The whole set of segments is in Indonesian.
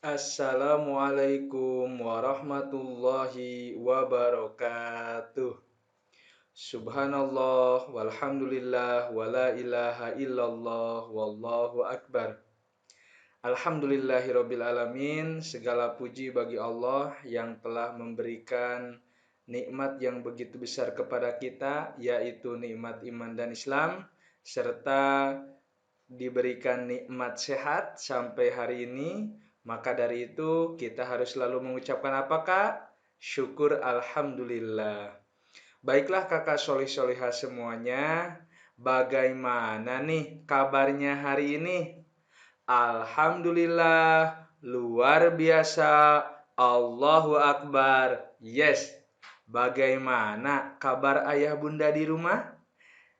Assalamualaikum warahmatullahi wabarakatuh. Subhanallah walhamdulillah wala ilaha illallah wallahu akbar. Alhamdulillahirabbil alamin. Segala puji bagi Allah yang telah memberikan nikmat yang begitu besar kepada kita, yaitu nikmat iman dan Islam, serta diberikan nikmat sehat sampai hari ini. Maka dari itu kita harus selalu mengucapkan apakah? Syukur alhamdulillah. Baiklah kakak solih solihah semuanya. Bagaimana nih kabarnya hari ini? Alhamdulillah, luar biasa. Allahu Akbar. Yes. Bagaimana kabar ayah bunda di rumah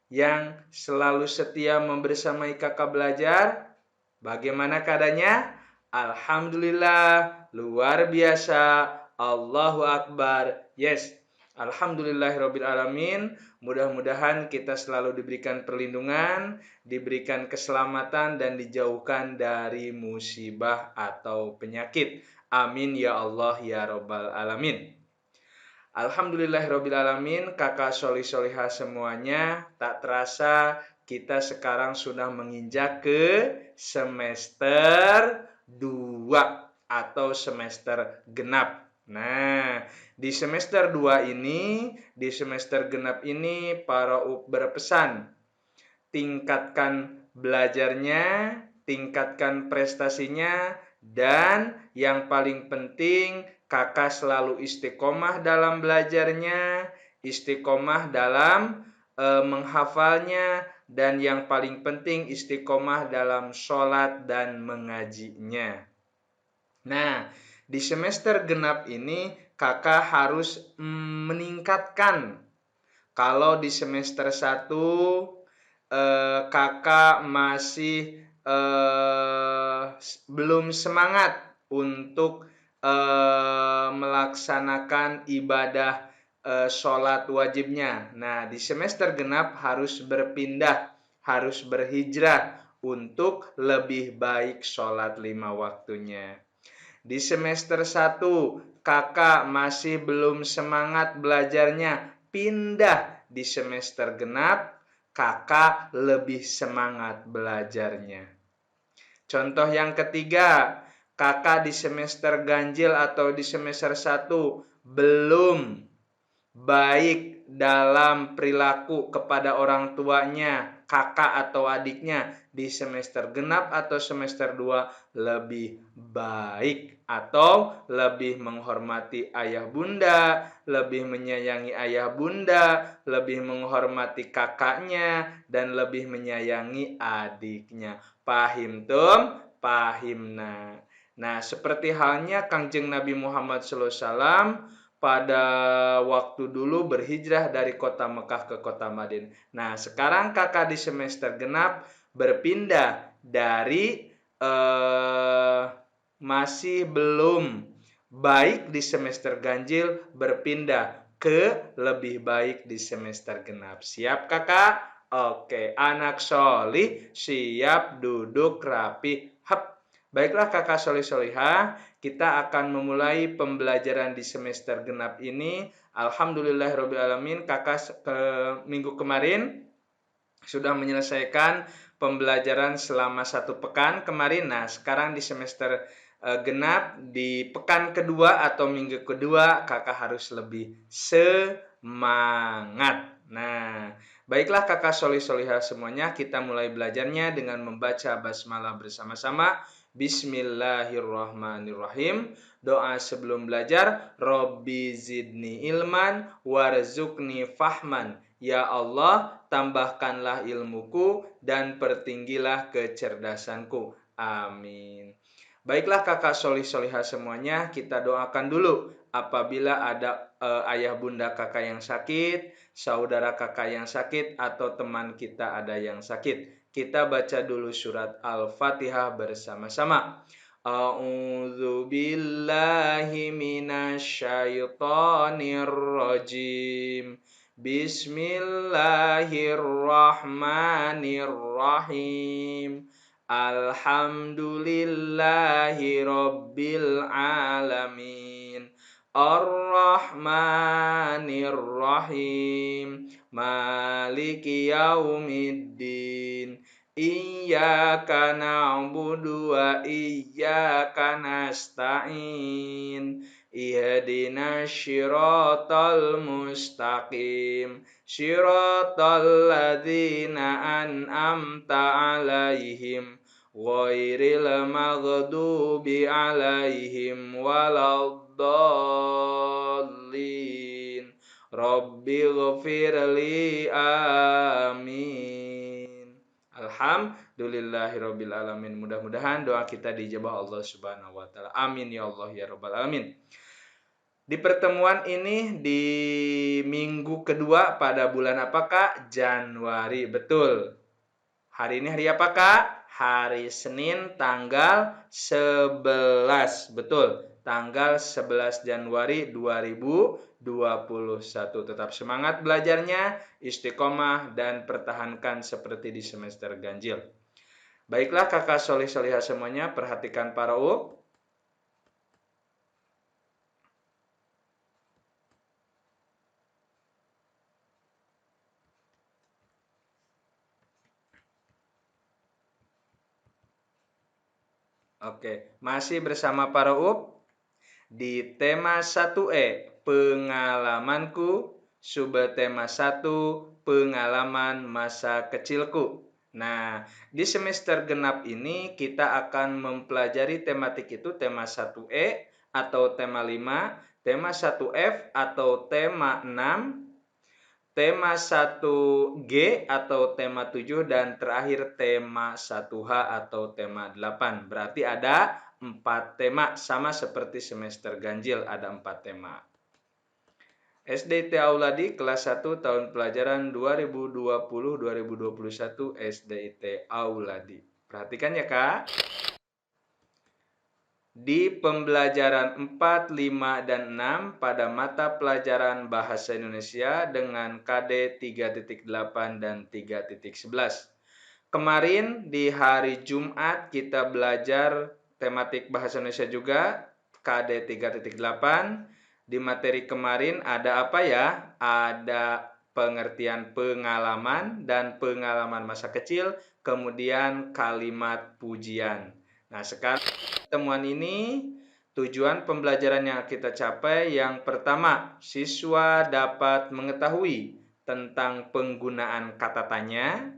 yang selalu setia membersamai kakak belajar? Bagaimana keadaannya? Alhamdulillah, luar biasa. Allahu Akbar. Yes. Alhamdulillahirabbil alamin. Mudah-mudahan kita selalu diberikan perlindungan, diberikan keselamatan dan dijauhkan dari musibah atau penyakit. Amin ya Allah ya rabbal alamin. Alhamdulillahirabbil alamin, kakak solih solihah semuanya. Tak terasa kita sekarang sudah menginjak ke semester 2 atau semester genap. Nah, di semester 2 ini, di semester genap ini para berpesan tingkatkan belajarnya, tingkatkan prestasinya, dan yang paling penting kakak selalu istiqomah dalam belajarnya, istiqomah dalam menghafalnya, dan yang paling penting istiqomah dalam sholat dan mengajinya. Nah, di semester genap ini kakak harus meningkatkan. Kalau di semester 1 kakak masih belum semangat untuk melaksanakan ibadah sholat wajibnya. Nah, di semester genap harus berpindah, harus berhijrah untuk lebih baik sholat 5 waktunya. Di semester 1 kakak masih belum semangat belajarnya, pindah di semester genap, kakak lebih semangat belajarnya. Contoh yang ketiga, kakak di semester ganjil atau di semester 1 belum baik dalam perilaku kepada orang tuanya, kakak atau adiknya. Di semester genap atau semester 2 lebih baik atau lebih menghormati ayah bunda, lebih menyayangi ayah bunda, lebih menghormati kakaknya, dan lebih menyayangi adiknya. Pahim tum? Pahimna. Nah, seperti halnya Kangjeng Nabi Muhammad SAW pada waktu dulu berhijrah dari kota Mekah ke kota Madinah. Nah, sekarang kakak di semester genap berpindah dari masih belum baik di semester ganjil, berpindah ke lebih baik di semester genap. Siap kakak? Oke, anak solih siap duduk rapi. Hap. Baiklah kakak solih solihah, kita akan memulai pembelajaran di semester genap ini. Alhamdulillahirabbil alamin, kakak minggu kemarin sudah menyelesaikan pembelajaran selama 1 pekan kemarin. Nah, sekarang di semester genap di pekan kedua atau minggu kedua kakak harus lebih semangat. Nah, baiklah kakak solih solihah semuanya, kita mulai belajarnya dengan membaca basmalah bersama-sama. Bismillahirrahmanirrahim. Doa sebelum belajar, Robbi zidni ilman warzukni fahman. Ya Allah, tambahkanlah ilmuku dan pertinggilah kecerdasanku. Amin. Baiklah kakak solih solihah semuanya, kita doakan dulu. Apabila ada ayah bunda kakak yang sakit, saudara kakak yang sakit, atau teman kita ada yang sakit, kita baca dulu surat Al-Fatihah bersama-sama. A'udzu billahi minasyaitonir rajim. Bismillahirrahmanirrahim. Alhamdulillahi Rabbil Alamin. Ar-Rahmanir Rahim. Maliki Yaumiddin. Iyyaka na'budu wa iyyaka nasta'in. Ihdinas syiratal mustaqim. Syiratal ladzina an'amta 'alaihim ghairil maghdubi 'alaihim waladdallin. Rabbighfirli amin. Alhamdulillahirabbil alamin. Mudah-mudahan doa kita dijabah Allah Subhanahu wa taala. Amin ya Allah ya rabbal alamin. Di pertemuan ini di minggu kedua pada bulan apakah? Januari. Betul. Hari ini hari apakah? Hari Senin tanggal 11. Betul. Tanggal 11 Januari 2021. Tetap semangat belajarnya, istiqomah dan pertahankan seperti di semester ganjil. Baiklah kakak solih solihah semuanya, perhatikan para U. Oke, masih bersama para U di tema 1E, pengalamanku, subtema 1, pengalaman masa kecilku. Nah, di semester genap ini kita akan mempelajari tematik itu tema 1E atau tema 5, tema 1F atau tema 6, tema 1G atau tema 7, dan terakhir tema 1H atau tema 8. Berarti ada 4 tema, sama seperti semester ganjil ada 4 tema. SDIT Auladi kelas 1 tahun pelajaran 2020-2021 SDIT Auladi. Perhatikan ya Kak. Di pembelajaran 4, 5, dan 6 pada mata pelajaran Bahasa Indonesia dengan KD 3.8 dan 3.11. Kemarin di hari Jumat kita belajar tematik Bahasa Indonesia juga, KD 3.8. Di materi kemarin ada apa ya? Ada pengertian pengalaman dan pengalaman masa kecil, kemudian kalimat pujian. Nah, sekarang pertemuan ini tujuan pembelajaran yang kita capai yang pertama, siswa dapat mengetahui tentang penggunaan kata tanya,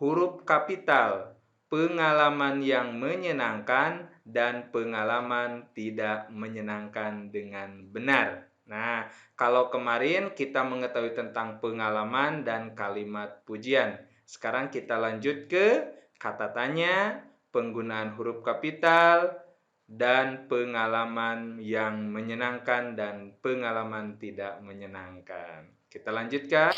huruf kapital, pengalaman yang menyenangkan, dan pengalaman tidak menyenangkan dengan benar. Nah, kalau kemarin kita mengetahui tentang pengalaman dan kalimat pujian. Sekarang kita lanjut ke kata tanya, penggunaan huruf kapital, dan pengalaman yang menyenangkan dan pengalaman tidak menyenangkan. Kita lanjutkan.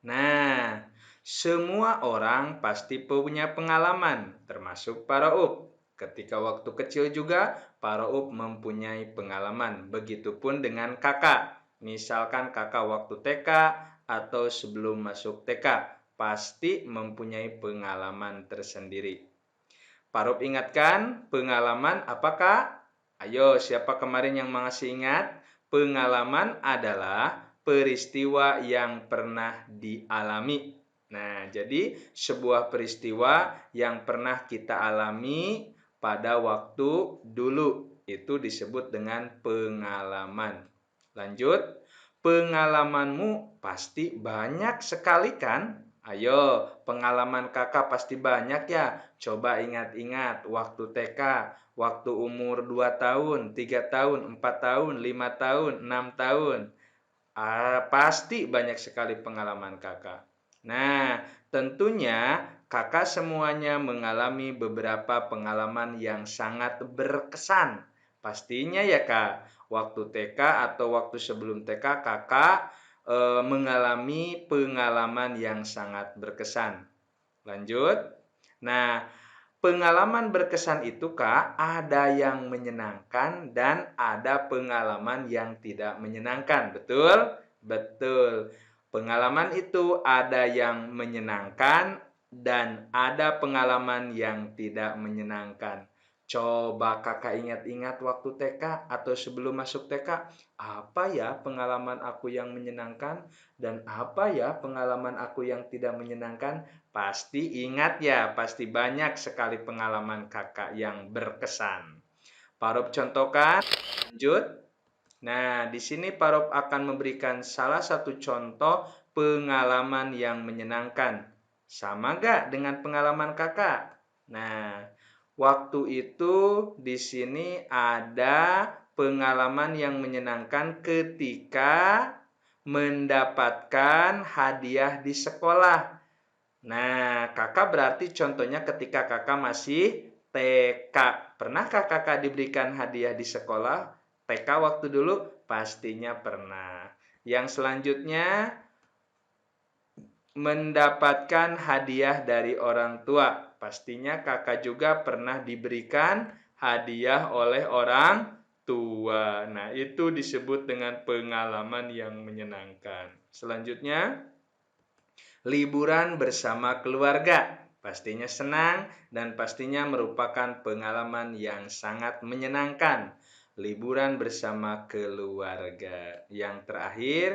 Nah, semua orang pasti punya pengalaman, termasuk para up. Ketika waktu kecil juga, para up mempunyai pengalaman. Begitupun dengan kakak. Misalkan kakak waktu TK atau sebelum masuk TK, pasti mempunyai pengalaman tersendiri. Parup ingatkan, pengalaman apakah? Ayo, siapa kemarin yang masih ingat? Pengalaman adalah peristiwa yang pernah dialami. Nah, jadi sebuah peristiwa yang pernah kita alami pada waktu dulu. Itu disebut dengan pengalaman. Lanjut, pengalamanmu pasti banyak sekali kan? Ayo, pengalaman kakak pasti banyak ya. Coba ingat-ingat waktu TK, waktu umur 2 tahun, 3 tahun, 4 tahun, 5 tahun, 6 tahun. Pasti banyak sekali pengalaman kakak. Nah, tentunya kakak semuanya mengalami beberapa pengalaman yang sangat berkesan. Pastinya ya kak, waktu TK atau waktu sebelum TK kakak mengalami pengalaman yang sangat berkesan. Lanjut. Nah, pengalaman berkesan itu Kak, ada yang menyenangkan dan ada pengalaman yang tidak menyenangkan. Betul? Betul. Pengalaman itu ada yang menyenangkan, dan ada pengalaman yang tidak menyenangkan. Coba kakak ingat-ingat waktu TK atau sebelum masuk TK, apa ya pengalaman aku yang menyenangkan dan apa ya pengalaman aku yang tidak menyenangkan? Pasti ingat ya, pasti banyak sekali pengalaman kakak yang berkesan. Parop contohkan, lanjut. Nah, di sini Parop akan memberikan salah satu contoh pengalaman yang menyenangkan. Sama gak dengan pengalaman kakak? Nah, waktu itu di sini ada pengalaman yang menyenangkan ketika mendapatkan hadiah di sekolah. Nah, kakak berarti contohnya ketika kakak masih TK. Pernahkah kakak diberikan hadiah di sekolah? TK waktu dulu? Pastinya pernah. Yang selanjutnya, mendapatkan hadiah dari orang tua. Pastinya kakak juga pernah diberikan hadiah oleh orang tua. Nah, itu disebut dengan pengalaman yang menyenangkan. Selanjutnya, liburan bersama keluarga. Pastinya senang dan pastinya merupakan pengalaman yang sangat menyenangkan. Liburan bersama keluarga. Yang terakhir,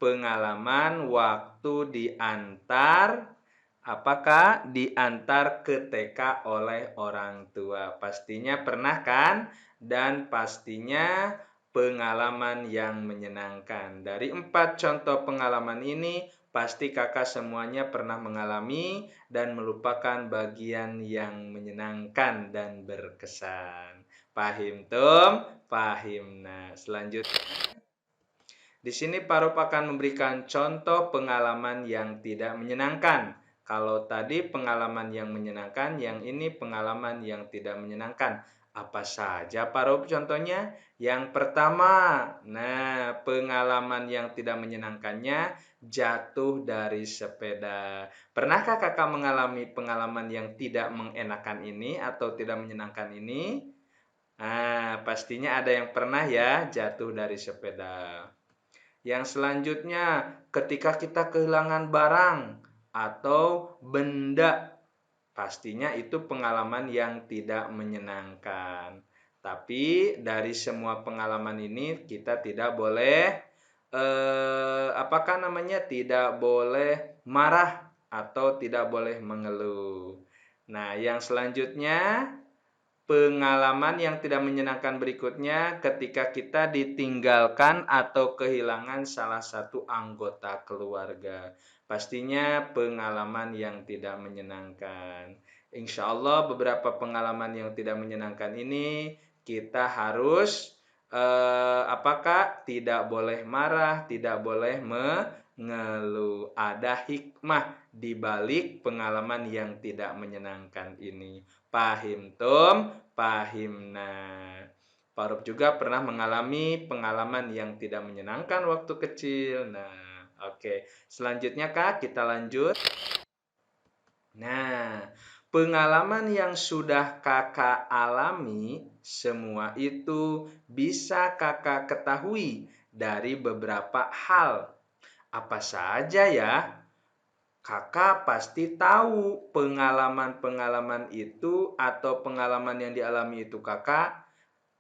pengalaman waktu diantar, apakah diantar ke TK oleh orang tua? Pastinya pernah kan? Dan pastinya pengalaman yang menyenangkan. Dari 4 contoh pengalaman ini, pasti kakak semuanya pernah mengalami dan melupakan bagian yang menyenangkan dan berkesan. Pahim, Tom? Pahim. Nah, selanjutnya. Di sini Parop akan memberikan contoh pengalaman yang tidak menyenangkan. Kalau tadi pengalaman yang menyenangkan, yang ini pengalaman yang tidak menyenangkan. Apa saja Parop contohnya? Yang pertama, nah pengalaman yang tidak menyenangkannya jatuh dari sepeda. Pernahkah kakak mengalami pengalaman yang tidak mengenakan ini atau tidak menyenangkan ini? Nah, pastinya ada yang pernah ya jatuh dari sepeda. Yang selanjutnya, ketika kita kehilangan barang atau benda, pastinya itu pengalaman yang tidak menyenangkan. Tapi dari semua pengalaman ini kita tidak boleh apakah namanya? Tidak boleh marah atau tidak boleh mengeluh. Nah, yang selanjutnya, pengalaman yang tidak menyenangkan berikutnya ketika kita ditinggalkan atau kehilangan salah satu anggota keluarga. Pastinya pengalaman yang tidak menyenangkan. Insya Allah beberapa pengalaman yang tidak menyenangkan ini kita harus apakah tidak boleh marah, tidak boleh mengeluh. Ada hikmah di balik pengalaman yang tidak menyenangkan ini. Pahim, Tom? Pahim. Nah, Farouk juga pernah mengalami pengalaman yang tidak menyenangkan waktu kecil. Nah, oke. Selanjutnya, Kak, kita lanjut. Nah, pengalaman yang sudah kakak alami, semua itu bisa kakak ketahui dari beberapa hal. Apa saja ya? Kakak pasti tahu pengalaman-pengalaman itu atau pengalaman yang dialami itu kakak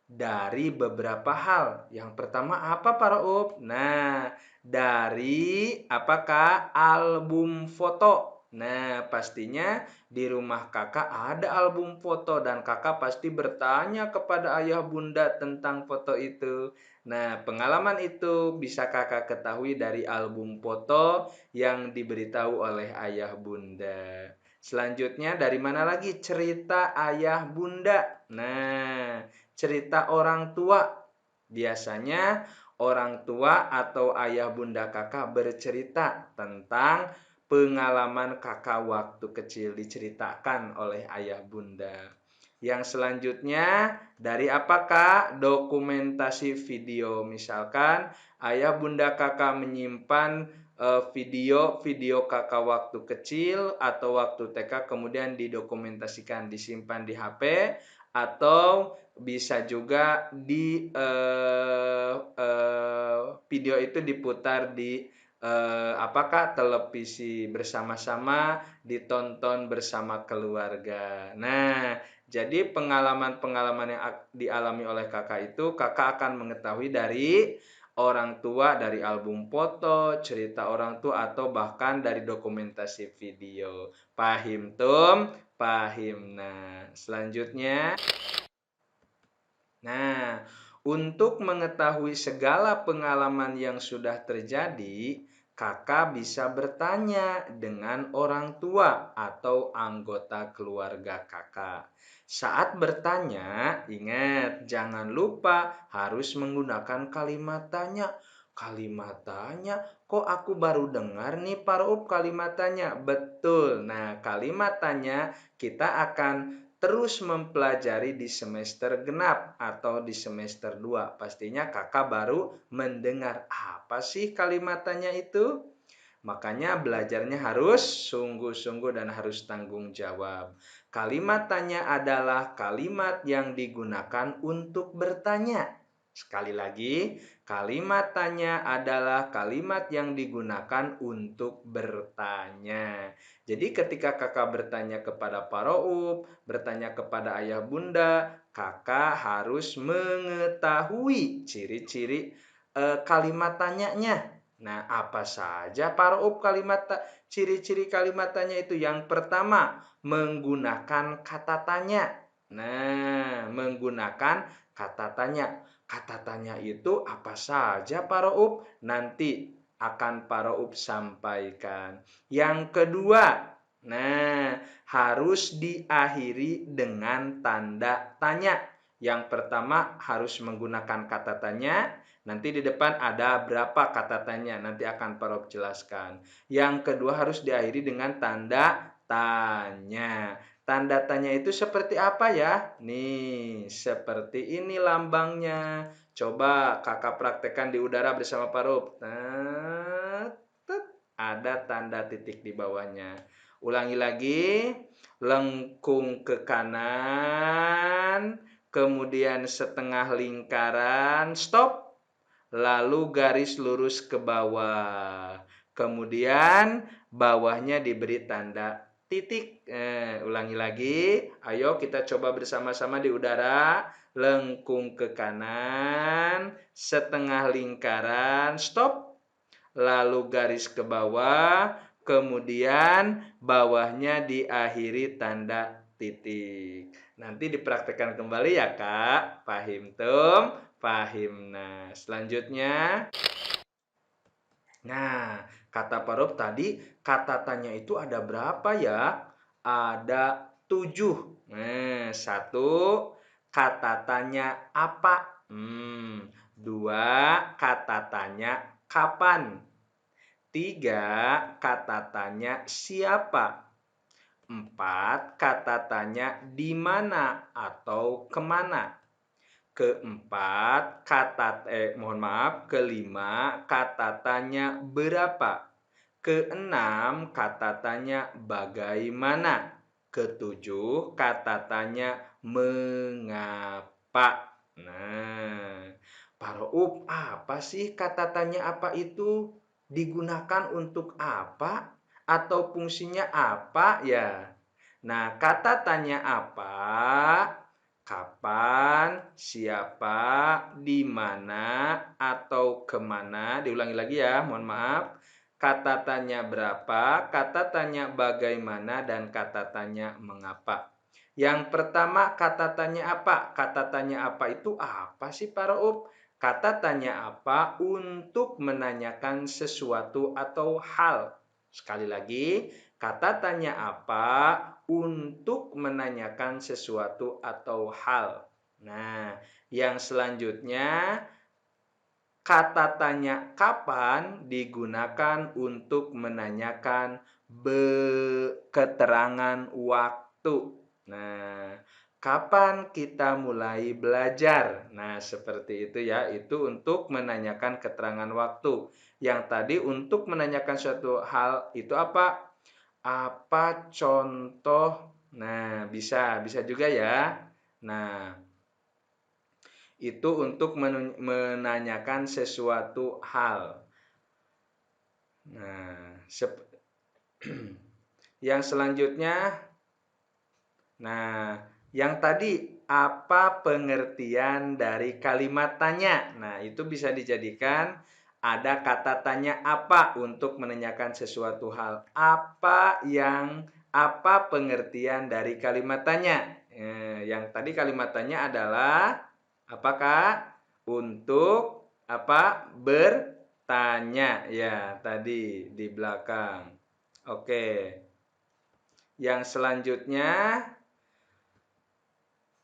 dari beberapa hal. Yang pertama apa para Up? Nah, dari apakah album foto? Nah, pastinya di rumah kakak ada album foto dan kakak pasti bertanya kepada ayah bunda tentang foto itu. Nah, pengalaman itu bisa kakak ketahui dari album foto yang diberitahu oleh ayah bunda. Selanjutnya dari mana lagi cerita ayah bunda? Nah, cerita orang tua. Biasanya orang tua atau ayah bunda kakak bercerita tentang pengalaman kakak waktu kecil diceritakan oleh ayah bunda. Yang selanjutnya dari apakah dokumentasi video, misalkan ayah bunda kakak menyimpan video kakak waktu kecil atau waktu TK kemudian didokumentasikan disimpan di HP atau bisa juga di video itu diputar di apakah televisi bersama-sama, ditonton bersama keluarga. Nah, jadi pengalaman-pengalaman yang dialami oleh kakak itu, kakak akan mengetahui dari orang tua, dari album foto, cerita orang tua, atau bahkan dari dokumentasi video. Pahim, Tum? Pahim. Nah, selanjutnya. Nah, untuk mengetahui segala pengalaman yang sudah terjadi, kakak bisa bertanya dengan orang tua atau anggota keluarga kakak. Saat bertanya, ingat jangan lupa harus menggunakan kalimat tanya. Kalimat tanya, kok aku baru dengar nih Pak kalimat tanya. Betul. Nah, kalimat tanya kita akan terus mempelajari di semester genap atau di semester 2. Pastinya kakak baru mendengar apa sih kalimat tanya itu? Makanya belajarnya harus sungguh-sungguh dan harus tanggung jawab. Kalimat tanya adalah kalimat yang digunakan untuk bertanya. Sekali lagi, kalimat tanya adalah kalimat yang digunakan untuk bertanya. Jadi ketika kakak bertanya kepada Pak Roub, bertanya kepada ayah bunda, kakak harus mengetahui ciri-ciri kalimat tanyanya. Nah, apa saja Pak Roub ciri-ciri kalimat tanya itu? Yang pertama, menggunakan kata tanya. Nah, menggunakan kata tanya. Kata tanya itu apa saja Pak Roub? Nanti akan Pak Roub sampaikan. Yang kedua, nah, harus diakhiri dengan tanda tanya. Yang pertama harus menggunakan kata tanya. Nanti di depan ada berapa kata tanya. Nanti akan Pak Rob jelaskan. Yang kedua harus diakhiri dengan tanda tanya. Tanda tanya itu seperti apa ya? Nih, seperti ini lambangnya. Coba kakak praktekkan di udara bersama Pak Rob. Ada tanda titik di bawahnya. Ulangi lagi. Lengkung ke kanan. Kemudian setengah lingkaran. Stop. Lalu garis lurus ke bawah. Kemudian bawahnya diberi tanda titik. Ulangi lagi. Ayo kita coba bersama-sama di udara. Lengkung ke kanan. Setengah lingkaran. Stop. Lalu garis ke bawah. Kemudian bawahnya diakhiri tanda titik. Nanti dipraktekkan kembali ya kak. Pahim Tum? Pahim. Nah, selanjutnya. Nah, kata Parop tadi, kata tanya itu ada berapa ya? Ada 7. Nah, 1, kata tanya apa? 2, kata tanya kapan? 3, kata tanya siapa? 4, kata tanya di mana atau kemana? Kelima, kata tanya berapa. Keenam, kata tanya bagaimana. Ketujuh, kata tanya mengapa. Nah, Pak Roub, apa sih kata tanya apa itu? Digunakan untuk apa? Atau fungsinya apa ya? Nah, kata tanya apa, kapan, siapa, di mana, atau kemana. Diulangi lagi ya, mohon maaf. Kata tanya berapa, kata tanya bagaimana, dan kata tanya mengapa. Yang pertama, kata tanya apa? Kata tanya apa itu apa sih Pak Roub? Kata tanya apa untuk menanyakan sesuatu atau hal. Sekali lagi, kata tanya apa untuk menanyakan sesuatu atau hal. Nah, yang selanjutnya, kata tanya kapan digunakan untuk menanyakan keterangan waktu. Nah, kapan kita mulai belajar? Nah, seperti itu ya. Itu untuk menanyakan keterangan waktu. Yang tadi untuk menanyakan suatu hal itu apa? Apa contoh? Nah, bisa juga ya. Nah, itu untuk menanyakan sesuatu hal. Nah, yang selanjutnya, nah, yang tadi apa pengertian dari kalimat tanya? Nah, itu bisa dijadikan ada kata tanya apa untuk menanyakan sesuatu hal. Apa pengertian dari kalimat tanya? Yang tadi kalimat tanya adalah apakah untuk apa bertanya ya tadi di belakang. Oke. Yang selanjutnya,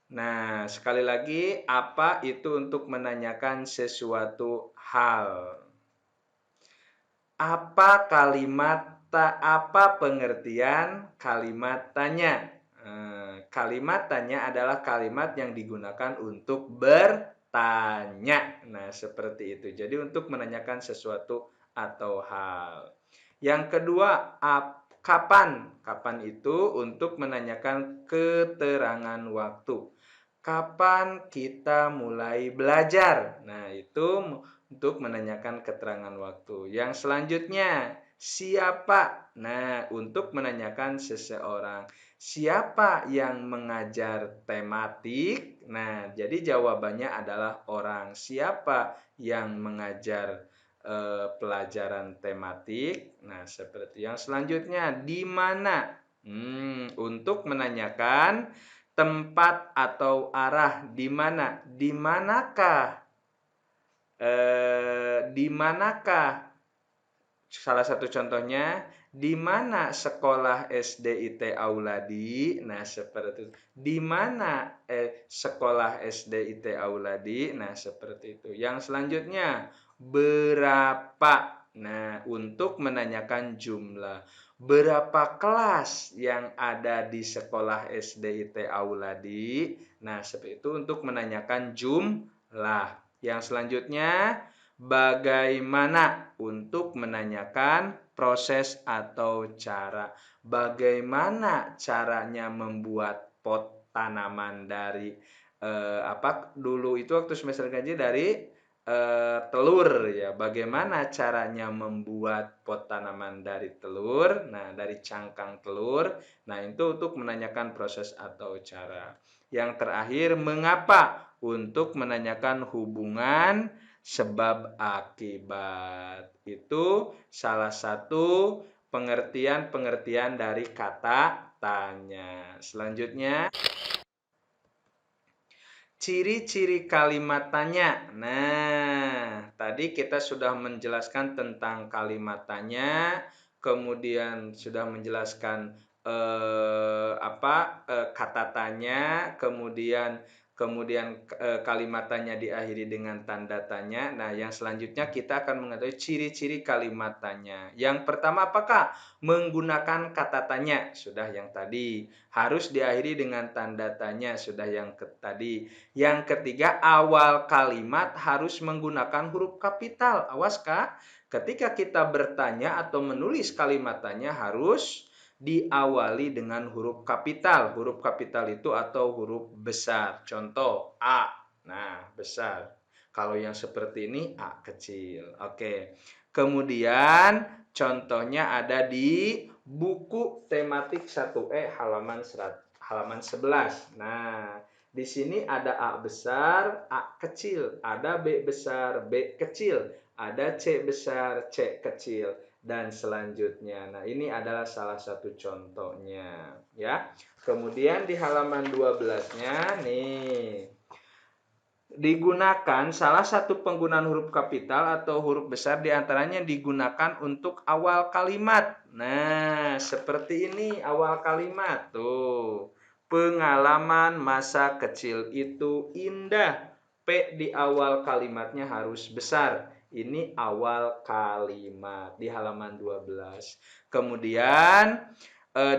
nah sekali lagi apa itu untuk menanyakan sesuatu hal. Apa pengertian kalimat tanya? Kalimat tanya adalah kalimat yang digunakan untuk bertanya. Nah, seperti itu. Jadi untuk menanyakan sesuatu atau hal. Yang kedua, kapan? Kapan itu untuk menanyakan keterangan waktu. Kapan kita mulai belajar? Nah, itu untuk menanyakan keterangan waktu. Yang selanjutnya, siapa? Nah, untuk menanyakan seseorang. Siapa yang mengajar tematik? Nah, jadi jawabannya adalah orang. Siapa yang mengajar pelajaran tematik? Nah, seperti yang selanjutnya, di mana? Untuk menanyakan tempat atau arah, di mana? Di manakah? Di manakah? Salah satu contohnya, di mana sekolah SD IT Auladi? Nah, seperti itu. Di mana sekolah SD IT Auladi? Nah, seperti itu. Yang selanjutnya, berapa? Nah, untuk menanyakan jumlah. Berapa kelas yang ada di sekolah SD IT Auladi? Nah, seperti itu untuk menanyakan jumlah. Yang selanjutnya, bagaimana untuk menanyakan proses atau cara. Bagaimana caranya membuat pot tanaman dari dulu itu waktu semester gaji dari telur ya. Bagaimana caranya membuat pot tanaman dari telur? Nah, dari cangkang telur. Nah, itu untuk menanyakan proses atau cara. Yang terakhir, mengapa? Untuk menanyakan hubungan sebab akibat. Itu salah satu pengertian-pengertian dari kata tanya. Selanjutnya, ciri-ciri kalimat tanya. Nah, tadi kita sudah menjelaskan tentang kalimat tanya, kemudian sudah menjelaskan kata tanya, kemudian kalimat tanya diakhiri dengan tanda tanya. Nah, yang selanjutnya kita akan mengetahui ciri-ciri kalimat tanya. Yang pertama apakah? Menggunakan kata tanya, sudah yang tadi. Harus diakhiri dengan tanda tanya, sudah yang tadi. Yang ketiga, awal kalimat harus menggunakan huruf kapital. Awas Kak, ketika kita bertanya atau menulis kalimat tanya harus diawali dengan huruf kapital. Huruf kapital itu atau huruf besar. Contoh A. Nah, besar. Kalau yang seperti ini A kecil. Oke. Kemudian contohnya ada di buku tematik 1E halaman 11. Nah, di sini ada A besar, A kecil, ada B besar, B kecil, ada C besar, C kecil, dan selanjutnya. Nah, ini adalah salah satu contohnya, ya. Kemudian di halaman 12-nya nih digunakan salah satu penggunaan huruf kapital atau huruf besar diantaranya digunakan untuk awal kalimat. Nah, seperti ini awal kalimat tuh. Pengalaman masa kecil itu indah. P di awal kalimatnya harus besar. Ini awal kalimat di halaman 12. Kemudian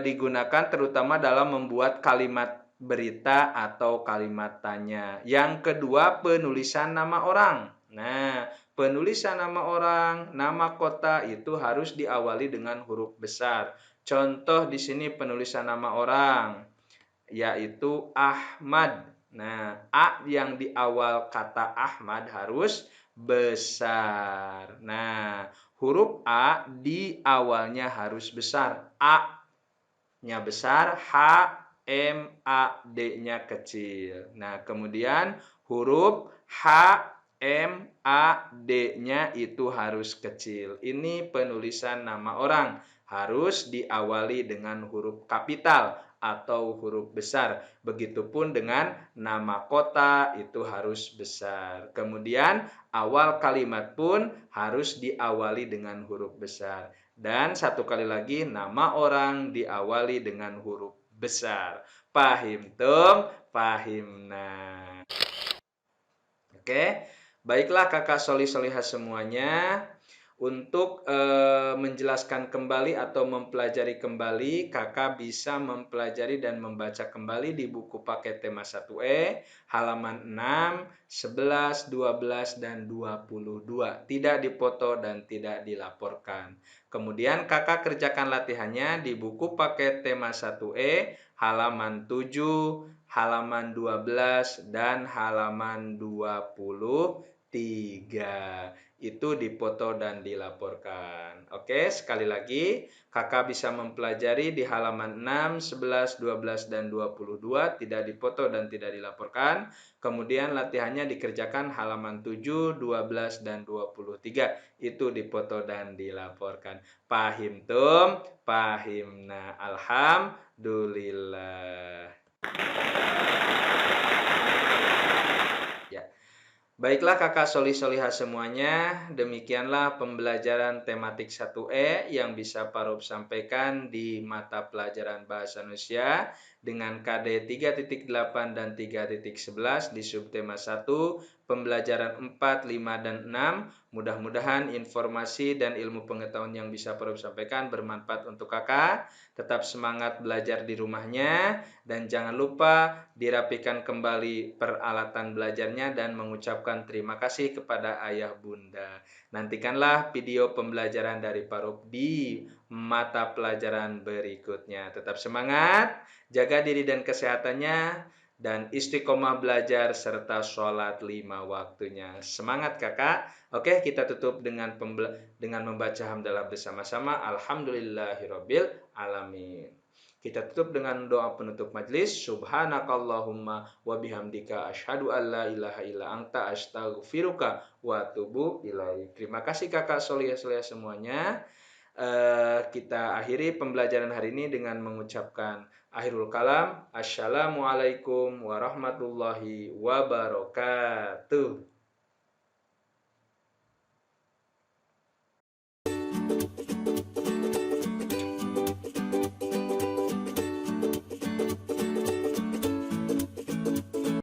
digunakan terutama dalam membuat kalimat berita atau kalimat tanya. Yang kedua, penulisan nama orang. Nah, penulisan nama orang, nama kota itu harus diawali dengan huruf besar. Contoh di sini penulisan nama orang yaitu Ahmad. Nah, A yang di awal kata Ahmad harus besar. Nah, Huruf A di awalnya harus besar. A-nya besar, H, M, A, D-nya kecil. Nah, kemudian huruf H, M, A, D-nya itu harus kecil. Ini penulisan nama orang. Harus diawali dengan huruf kapital atau huruf besar. Begitupun dengan nama kota itu harus besar. Kemudian awal kalimat pun harus diawali dengan huruf besar. Dan satu kali lagi, nama orang diawali dengan huruf besar. Pahim tum? Pahim nah. Oke, baiklah kakak solih-solihah semuanya. Untuk menjelaskan kembali atau mempelajari kembali, kakak bisa mempelajari dan membaca kembali di buku paket tema 1E, halaman 6, 11, 12, dan 22. Tidak dipoto dan tidak dilaporkan. Kemudian kakak kerjakan latihannya di buku paket tema 1E, halaman 7, halaman 12, dan halaman 23. Itu dipoto dan dilaporkan. Oke, sekali lagi, kakak bisa mempelajari di halaman 6, 11, 12, dan 22, tidak dipoto dan tidak dilaporkan. Kemudian latihannya dikerjakan halaman 7, 12, dan 23. Itu dipoto dan dilaporkan. Pahim tum? Pahim. Nah, alhamdulillah. Ya. Baiklah kakak solih-solihah semuanya, demikianlah pembelajaran tematik 1E yang bisa Parub sampaikan di mata pelajaran Bahasa Indonesia dengan KD 3.8 dan 3.11 di subtema 1, pembelajaran 4, 5, dan 6. Mudah-mudahan informasi dan ilmu pengetahuan yang bisa Parub sampaikan bermanfaat untuk kakak. Tetap semangat belajar di rumahnya dan jangan lupa dirapikan kembali peralatan belajarnya dan mengucapkan terima kasih kepada ayah bunda. Nantikanlah video pembelajaran dari Parub di mata pelajaran berikutnya. Tetap semangat, jaga diri dan kesehatannya, dan istiqomah belajar serta sholat 5 waktunya. Semangat kakak. Oke, kita tutup dengan membaca hamdalah bersama-sama. Alhamdulillahirabbil alamin. Kita tutup dengan doa penutup majelis. Subhanakallahumma wa bihamdika asyhadu an la ilaha illa anta astaghfiruka wa atubu ilaik. Terima kasih kakak soleh-soleh semuanya. Kita akhiri pembelajaran hari ini dengan mengucapkan akhirul kalam. Assalamualaikum warahmatullahi wabarakatuh.